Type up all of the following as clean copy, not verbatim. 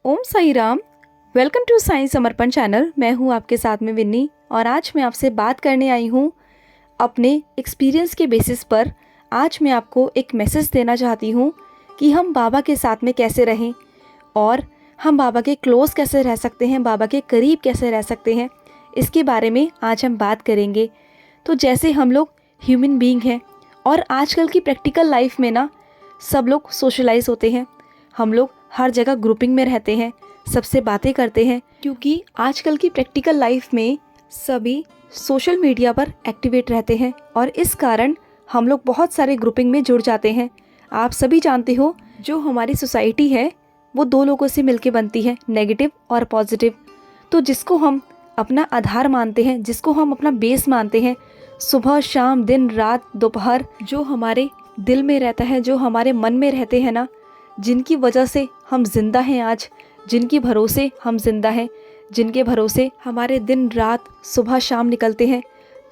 Om Sai Ram. Welcome to Sai Samarpan channel. मैं हूँ आपके साथ में विन्नी और आज मैं आपसे बात करने आई हूँ अपने एक्सपीरियंस के बेसिस पर। आज मैं आपको एक मैसेज देना चाहती हूँ कि हम बाबा के साथ में कैसे रहें और हम बाबा के क्लोज कैसे रह सकते हैं, बाबा के करीब कैसे रह सकते हैं, इसके बारे में आज हम बात करेंगे। तो जैसे हम लोग ह्यूमन बीइंग हैं और आजकल की प्रैक्टिकल लाइफ में ना सब लोग सोशलाइज होते हैं, हम लोग हर जगह ग्रुपिंग में रहते हैं, सबसे बातें करते हैं, क्योंकि आजकल की प्रैक्टिकल लाइफ में सभी सोशल मीडिया पर एक्टिवेट रहते हैं और इस कारण हम लोग बहुत सारे ग्रुपिंग में जुड़ जाते हैं। आप सभी जानते हो जो हमारी सोसाइटी है वो दो लोगों से मिलके बनती है, नेगेटिव और पॉजिटिव। तो जिसको हम अपना आधार मानते हैं, जिसको हम अपना बेस मानते हैं, सुबह शाम दिन रात दोपहर जो हमारे दिल में रहता है, जो हमारे मन में रहते हैं ना, जिनकी वजह से हम जिंदा हैं आज, जिनके भरोसे हम जिंदा हैं, जिनके भरोसे हमारे दिन रात सुबह शाम निकलते हैं,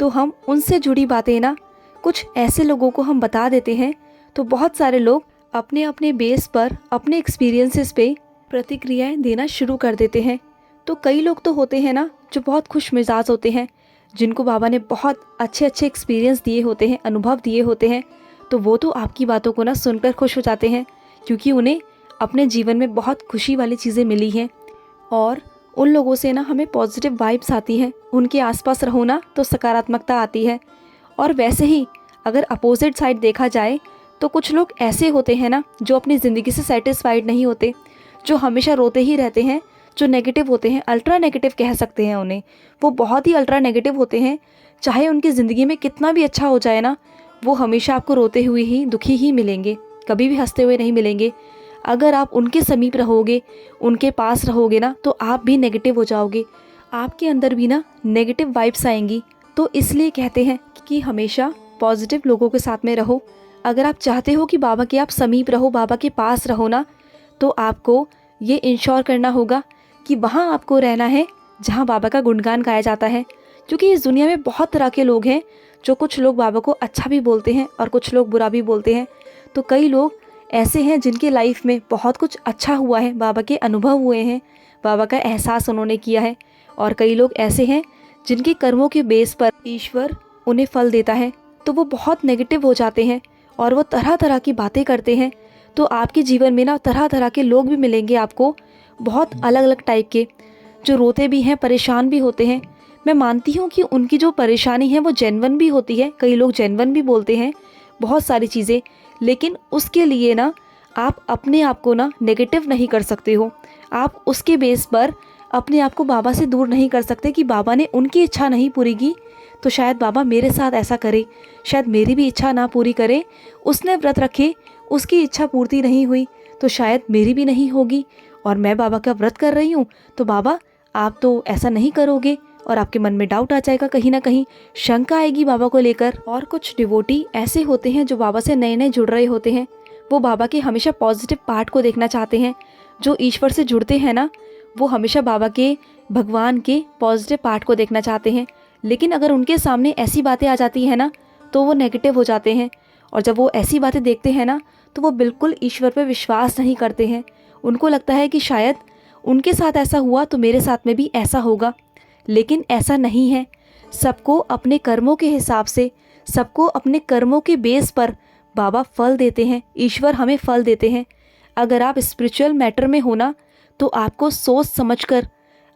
तो हम उनसे जुड़ी बातें ना कुछ ऐसे लोगों को हम बता देते हैं। तो बहुत सारे लोग अपने अपने बेस पर, अपने एक्सपीरियंसेस पे प्रतिक्रियाएं देना शुरू कर देते हैं। तो कई लोग तो होते हैं ना जो बहुत खुश मिजाज होते हैं, जिनको बाबा ने बहुत अच्छे अच्छे एक्सपीरियंस दिए होते हैं, अनुभव दिए होते हैं। तो वो तो आपकी बातों को ना सुनकर खुश हो जाते हैं, क्योंकि उन्हें अपने जीवन में बहुत खुशी वाली चीज़ें मिली हैं। और उन लोगों से ना हमें पॉजिटिव वाइब्स आती हैं, उनके आसपास रहो ना तो सकारात्मकता आती है। और वैसे ही अगर अपोजिट साइड देखा जाए तो कुछ लोग ऐसे होते हैं ना जो अपनी ज़िंदगी से सेटिस्फाइड नहीं होते, जो हमेशा रोते ही रहते हैं, जो नेगेटिव होते हैं, अल्ट्रा नेगेटिव कह सकते हैं उन्हें। वो बहुत ही अल्ट्रा नेगेटिव होते हैं। चाहे उनकी ज़िंदगी में कितना भी अच्छा हो जाए ना, वो हमेशा आपको रोते हुए ही, दुखी ही मिलेंगे, कभी भी हंसते हुए नहीं मिलेंगे। अगर आप उनके समीप रहोगे, उनके पास रहोगे ना, तो आप भी नेगेटिव हो जाओगे, आपके अंदर भी ना नेगेटिव वाइब्स आएंगी। तो इसलिए कहते हैं कि हमेशा पॉजिटिव लोगों के साथ में रहो। अगर आप चाहते हो कि बाबा के आप समीप रहो, बाबा के पास रहो ना, तो आपको ये इंश्योर करना होगा कि वहाँ आपको रहना है जहाँ बाबा का गुणगान गाया जाता है। क्योंकि इस दुनिया में बहुत तरह के लोग हैं, जो कुछ लोग बाबा को अच्छा भी बोलते हैं और कुछ लोग बुरा भी बोलते हैं। तो कई लोग ऐसे हैं जिनके लाइफ में बहुत कुछ अच्छा हुआ है, बाबा के अनुभव हुए हैं, बाबा का एहसास उन्होंने किया है। और कई लोग ऐसे हैं जिनके कर्मों के बेस पर ईश्वर उन्हें फल देता है, तो वो बहुत नेगेटिव हो जाते हैं और वो तरह तरह की बातें करते हैं। तो आपके जीवन में ना तरह तरह के लोग भी मिलेंगे आपको, बहुत अलग अलग टाइप के, जो रोते भी हैं, परेशान भी होते हैं। मैं मानती हूँ कि उनकी जो परेशानी है वो जेन्युइन भी होती है, कई लोग जेन्युइन भी बोलते हैं बहुत सारी चीज़ें, लेकिन उसके लिए ना आप अपने आप को ना नेगेटिव नहीं कर सकते हो। आप उसके बेस पर अपने आप को बाबा से दूर नहीं कर सकते कि बाबा ने उनकी इच्छा नहीं पूरी की तो शायद बाबा मेरे साथ ऐसा करे, शायद मेरी भी इच्छा ना पूरी करे। उसने व्रत रखे, उसकी इच्छा पूर्ति नहीं हुई तो शायद मेरी भी नहीं होगी। और मैं बाबा का व्रत कर रही हूँ तो बाबा आप तो ऐसा नहीं करोगे, और आपके मन में डाउट आ जाएगा, कहीं ना कहीं शंका आएगी बाबा को लेकर। और कुछ डिवोटी ऐसे होते हैं जो बाबा से नए नए जुड़ रहे होते हैं, वो बाबा के हमेशा पॉजिटिव पार्ट को देखना चाहते हैं। जो ईश्वर से जुड़ते हैं ना, वो हमेशा बाबा के, भगवान के पॉजिटिव पार्ट को देखना चाहते हैं। लेकिन अगर उनके सामने ऐसी बातें आ जाती हैं ना, तो वो नेगेटिव हो जाते हैं। और जब वो ऐसी बातें देखते हैं ना, तो वो बिल्कुल ईश्वर पर विश्वास नहीं करते हैं। उनको लगता है कि शायद उनके साथ ऐसा हुआ तो मेरे साथ में भी ऐसा होगा, लेकिन ऐसा नहीं है। सबको अपने कर्मों के हिसाब से, सबको अपने कर्मों के बेस पर बाबा फल देते हैं, ईश्वर हमें फल देते हैं। अगर आप स्पिरिचुअल मैटर में हो ना, तो आपको सोच समझकर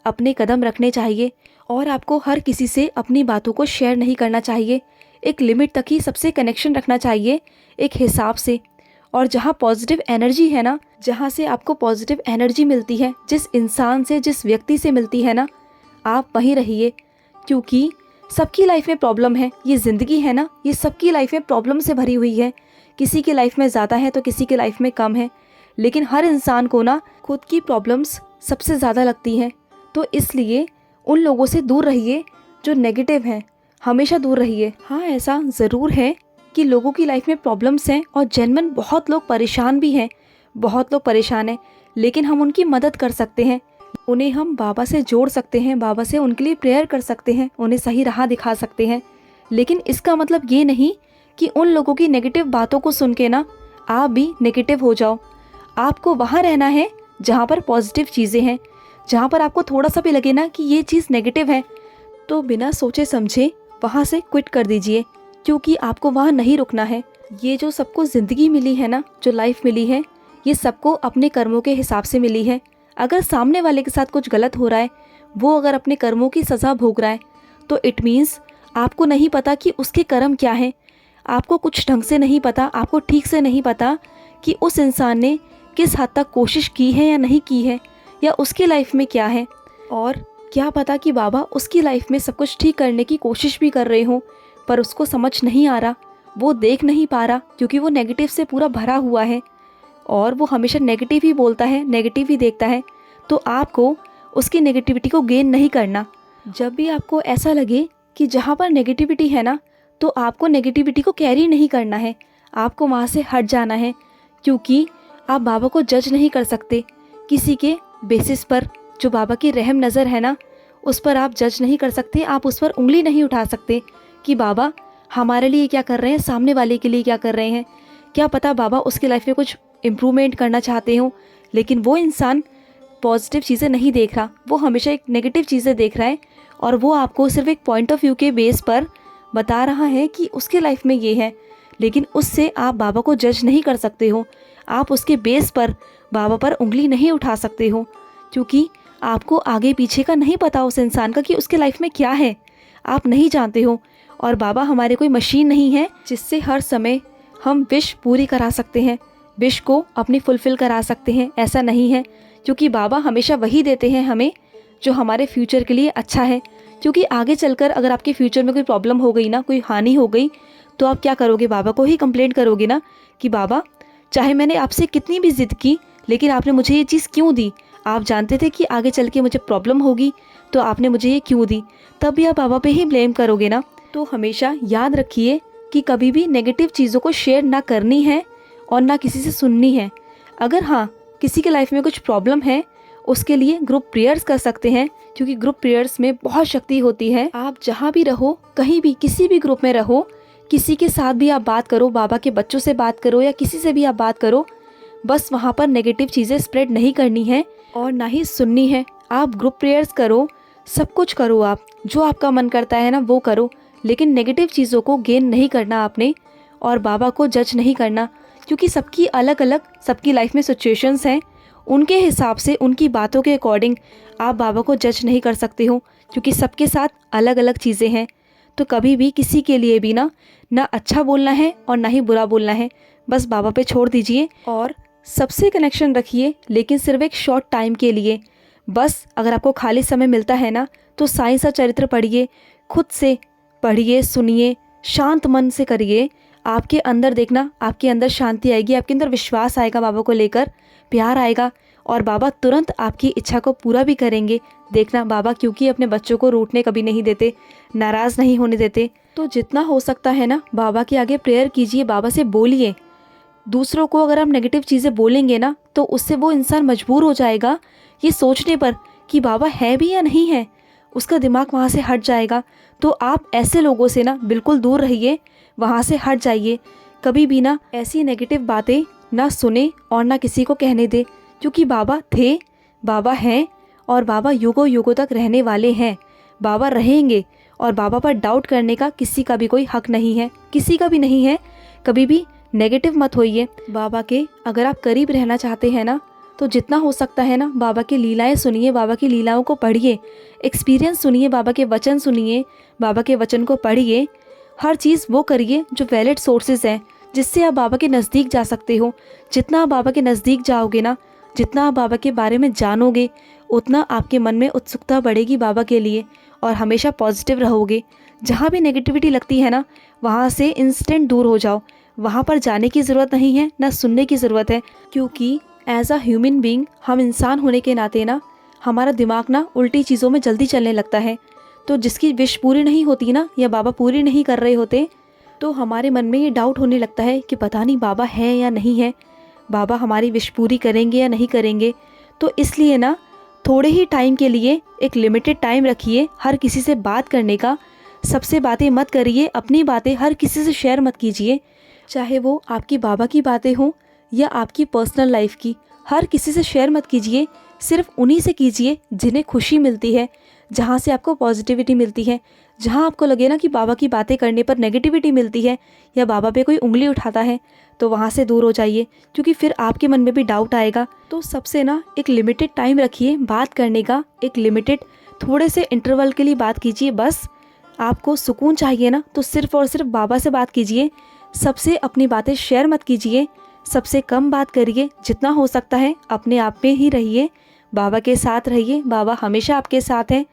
अपने कदम रखने चाहिए और आपको हर किसी से अपनी बातों को शेयर नहीं करना चाहिए। एक लिमिट तक ही सबसे कनेक्शन रखना चाहिए, एक हिसाब से। और जहाँ पॉजिटिव एनर्जी है ना, जहाँ से आपको पॉजिटिव एनर्जी मिलती है, जिस इंसान से, जिस व्यक्ति से मिलती है ना, आप वहीं रहिए। क्योंकि सबकी लाइफ में प्रॉब्लम है, ये ज़िंदगी है ना, ये सबकी लाइफ में प्रॉब्लम से भरी हुई है। किसी की लाइफ में ज़्यादा है तो किसी की लाइफ में कम है, लेकिन हर इंसान को ना खुद की प्रॉब्लम्स सबसे ज़्यादा लगती हैं। तो इसलिए उन लोगों से दूर रहिए जो नेगेटिव हैं, हमेशा दूर रहिए। हाँ, ऐसा ज़रूर है कि लोगों की लाइफ में प्रॉब्लम्स हैं और जेन्युइन बहुत लोग परेशान भी हैं, बहुत लोग परेशान हैं, लेकिन हम उनकी मदद कर सकते हैं, उन्हें हम बाबा से जोड़ सकते हैं, बाबा से उनके लिए प्रेयर कर सकते हैं, उन्हें सही राह दिखा सकते हैं। लेकिन इसका मतलब ये नहीं कि उन लोगों की नेगेटिव बातों को सुन के ना आप भी नेगेटिव हो जाओ। आपको वहाँ रहना है जहाँ पर पॉजिटिव चीज़ें हैं। जहाँ पर आपको थोड़ा सा भी लगे ना कि ये चीज़ नेगेटिव है, तो बिना सोचे समझे वहाँ से क्विट कर दीजिए, क्योंकि आपको वहाँ नहीं रुकना है। ये जो सबको ज़िंदगी मिली है ना, जो लाइफ मिली है, ये सबको अपने कर्मों के हिसाब से मिली है। अगर सामने वाले के साथ कुछ गलत हो रहा है, वो अगर अपने कर्मों की सज़ा भोग रहा है, तो इट मीन्स आपको नहीं पता कि उसके कर्म क्या हैं। आपको कुछ ढंग से नहीं पता, आपको ठीक से नहीं पता कि उस इंसान ने किस हद तक कोशिश की है या नहीं की है, या उसकी लाइफ में क्या है। और क्या पता कि बाबा उसकी लाइफ में सब कुछ ठीक करने की कोशिश भी कर रहे हों, पर उसको समझ नहीं आ रहा, वो देख नहीं पा रहा, क्योंकि वो नेगेटिव से पूरा भरा हुआ है और वो हमेशा नेगेटिव ही बोलता है, नेगेटिव ही देखता है। तो आपको उसकी नेगेटिविटी को गेन नहीं करना। जब भी आपको ऐसा लगे कि जहाँ पर नेगेटिविटी है ना, तो आपको नेगेटिविटी को कैरी नहीं करना है, आपको वहाँ से हट जाना है, क्योंकि आप बाबा को जज नहीं कर सकते किसी के बेसिस पर। जो बाबा की रहम नज़र है ना, उस पर आप जज नहीं कर सकते, आप उस पर उंगली नहीं उठा सकते कि बाबा हमारे लिए क्या कर रहे हैं, सामने वाले के लिए क्या कर रहे हैं। क्या पता बाबा उसकी लाइफ में कुछ इम्प्रूवमेंट करना चाहते हो, लेकिन वो इंसान पॉजिटिव चीज़ें नहीं देख रहा, वो हमेशा एक नेगेटिव चीज़ें देख रहा है, और वो आपको सिर्फ एक पॉइंट ऑफ व्यू के बेस पर बता रहा है कि उसके लाइफ में ये है, लेकिन उससे आप बाबा को जज नहीं कर सकते हो। आप उसके बेस पर बाबा पर उंगली नहीं उठा सकते हो, क्योंकि आपको आगे पीछे का नहीं पता उस इंसान का कि उसके लाइफ में क्या है, आप नहीं जानते हो। और बाबा हमारे कोई मशीन नहीं है जिससे हर समय हम विश पूरी करा सकते हैं, विश को अपनी फुलफ़िल करा सकते हैं, ऐसा नहीं है। क्योंकि बाबा हमेशा वही देते हैं हमें जो हमारे फ्यूचर के लिए अच्छा है। क्योंकि आगे चलकर अगर आपके फ्यूचर में कोई प्रॉब्लम हो गई ना, कोई हानि हो गई, तो आप क्या करोगे, बाबा को ही कंप्लेंट करोगे ना कि बाबा चाहे मैंने आपसे कितनी भी ज़िद की, लेकिन आपने मुझे ये चीज़ क्यों दी, आप जानते थे कि आगे चल के मुझे प्रॉब्लम होगी, तो आपने मुझे ये क्यों दी, तब भी आप बाबा पे ही ब्लेम करोगे ना। तो हमेशा याद रखिए कि कभी भी नेगेटिव चीज़ों को शेयर ना करनी है और ना किसी से सुननी है। अगर हाँ किसी के लाइफ में कुछ प्रॉब्लम है, उसके लिए ग्रुप प्रेयर्स कर सकते हैं, क्योंकि ग्रुप प्रेयर्स में बहुत शक्ति होती है। आप जहाँ भी रहो, कहीं भी किसी भी ग्रुप में रहो, किसी के साथ भी आप बात करो, बाबा के बच्चों से बात करो या किसी से भी आप बात करो, बस वहाँ पर नेगेटिव चीज़ें स्प्रेड नहीं करनी है और ना ही सुननी है। आप ग्रुप प्रेयर्स करो, सब कुछ करो, आप जो आपका मन करता है ना वो करो, लेकिन नेगेटिव चीज़ों को गेन नहीं करना आपने, और बाबा को जज नहीं करना, क्योंकि सबकी अलग अलग, सबकी लाइफ में सिचुएशंस हैं, उनके हिसाब से, उनकी बातों के अकॉर्डिंग आप बाबा को जज नहीं कर सकते हो, क्योंकि सबके साथ अलग अलग चीज़ें हैं। तो कभी भी किसी के लिए भी ना अच्छा बोलना है और ना ही बुरा बोलना है, बस बाबा पे छोड़ दीजिए और सबसे कनेक्शन रखिए, लेकिन सिर्फ एक शॉर्ट टाइम के लिए। बस अगर आपको खाली समय मिलता है ना, तो साईं सा चरित्र पढ़िए, खुद से पढ़िए, सुनिए, शांत मन से करिए। आपके अंदर देखना, आपके अंदर शांति आएगी, आपके अंदर विश्वास आएगा, बाबा को लेकर प्यार आएगा, और बाबा तुरंत आपकी इच्छा को पूरा भी करेंगे। देखना बाबा क्योंकि अपने बच्चों को रूठने कभी नहीं देते, नाराज़ नहीं होने देते। तो जितना हो सकता है ना, बाबा के आगे प्रेयर कीजिए, बाबा से बोलिए। दूसरों को अगर हम नेगेटिव चीज़ें बोलेंगे ना, तो उससे वो इंसान मजबूर हो जाएगा ये सोचने पर कि बाबा है भी या नहीं है, उसका दिमाग वहाँ से हट जाएगा। तो आप ऐसे लोगों से ना बिल्कुल दूर रहिए, वहाँ से हट जाइए। कभी भी ना ऐसी नेगेटिव बातें ना सुने और ना किसी को कहने दे, क्योंकि बाबा थे, बाबा हैं, और बाबा युगों युगों तक रहने वाले हैं, बाबा रहेंगे, और बाबा पर डाउट करने का किसी का भी कोई हक नहीं है, किसी का भी नहीं है। कभी भी नेगेटिव मत होइए बाबा के। अगर आप करीब रहना चाहते हैं ना, तो जितना हो सकता है ना बाबा की लीलाएं सुनिए, बाबा की लीलाओं को पढ़िए, एक्सपीरियंस सुनिए, बाबा के वचन सुनिए, बाबा के वचन को पढ़िए। हर चीज़ वो करिए जो वैलिड सोर्सेज हैं, जिससे आप बाबा के नज़दीक जा सकते हो। जितना आप बाबा के नज़दीक जाओगे ना, जितना आप बाबा के बारे में जानोगे, उतना आपके मन में उत्सुकता बढ़ेगी बाबा के लिए, और हमेशा पॉजिटिव रहोगे। जहाँ भी नेगेटिविटी लगती है ना, वहाँ से इंस्टेंट दूर हो जाओ। वहाँ पर जाने की ज़रूरत नहीं है, ना सुनने की ज़रूरत है, क्योंकि एज अ ह्यूमन बीइंग, हम इंसान होने के नाते ना, हमारा दिमाग ना उल्टी चीज़ों में जल्दी चलने लगता है। तो जिसकी विश पूरी नहीं होती ना, या बाबा पूरी नहीं कर रहे होते, तो हमारे मन में ये डाउट होने लगता है कि पता नहीं बाबा है या नहीं है, बाबा हमारी विश पूरी करेंगे या नहीं करेंगे। तो इसलिए ना थोड़े ही टाइम के लिए एक लिमिटेड टाइम रखिए हर किसी से बात करने का। सबसे बातें मत करिए, अपनी बातें हर किसी से शेयर मत कीजिए, चाहे वो आपकी बाबा की बातें हों या आपकी पर्सनल लाइफ की। हर किसी से शेयर मत कीजिए, सिर्फ उन्हीं से कीजिए जिन्हें खुशी मिलती है, जहाँ से आपको पॉजिटिविटी मिलती है। जहाँ आपको लगे ना कि बाबा की बातें करने पर नेगेटिविटी मिलती है या बाबा पे कोई उंगली उठाता है, तो वहाँ से दूर हो जाइए, क्योंकि फिर आपके मन में भी डाउट आएगा। तो सबसे ना एक लिमिटेड टाइम रखिए बात करने का, एक लिमिटेड थोड़े से इंटरवल के लिए बात कीजिए। बस आपको सुकून चाहिए ना, तो सिर्फ और सिर्फ बाबा से बात कीजिए। सबसे अपनी बातें शेयर मत कीजिए, सबसे कम बात करिए। जितना हो सकता है अपने आप में ही रहिए, बाबा के साथ रहिए। बाबा हमेशा आपके साथ हैं।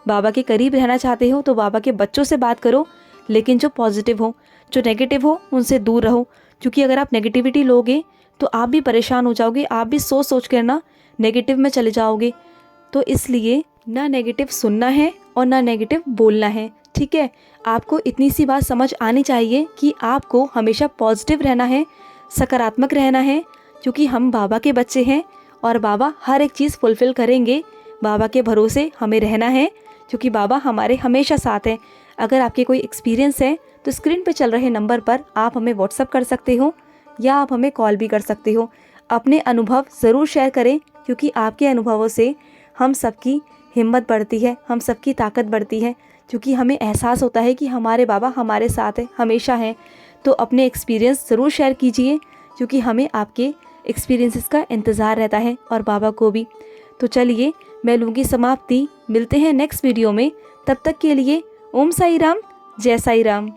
बाबा के करीब रहना चाहते हो तो बाबा के बच्चों से बात करो, लेकिन जो पॉजिटिव हो। जो नेगेटिव हो उनसे दूर रहो, क्योंकि अगर आप नेगेटिविटी लोगे तो आप भी परेशान हो जाओगे, आप भी सोच सोच कर ना नेगेटिव में चले जाओगे। तो इसलिए ना नेगेटिव सुनना है और ना नेगेटिव बोलना है, ठीक है। आपको इतनी सी बात समझ आनी चाहिए कि आपको हमेशा पॉजिटिव रहना है, सकारात्मक रहना है, क्योंकि हम बाबा के बच्चे हैं और बाबा हर एक चीज़ फुलफ़िल करेंगे। बाबा के भरोसे हमें रहना है, क्योंकि बाबा हमारे हमेशा साथ हैं। अगर आपके कोई एक्सपीरियंस है तो स्क्रीन पे चल रहे नंबर पर आप हमें व्हाट्सअप कर सकते हो या आप हमें कॉल भी कर सकते हो। अपने अनुभव ज़रूर शेयर करें, क्योंकि आपके अनुभवों से हम सबकी हिम्मत बढ़ती है, हम सबकी ताकत बढ़ती है, क्योंकि हमें एहसास होता है कि हमारे बाबा हमारे साथ हैं, हमेशा हैं। तो अपने एक्सपीरियंस ज़रूर शेयर कीजिए, क्योंकि हमें आपके एक्सपीरियंसेस का इंतज़ार रहता है और बाबा को भी। तो चलिए मैं लूँगी समाप्ति, मिलते हैं नेक्स्ट वीडियो में। तब तक के लिए ओम साई राम, जय साई राम।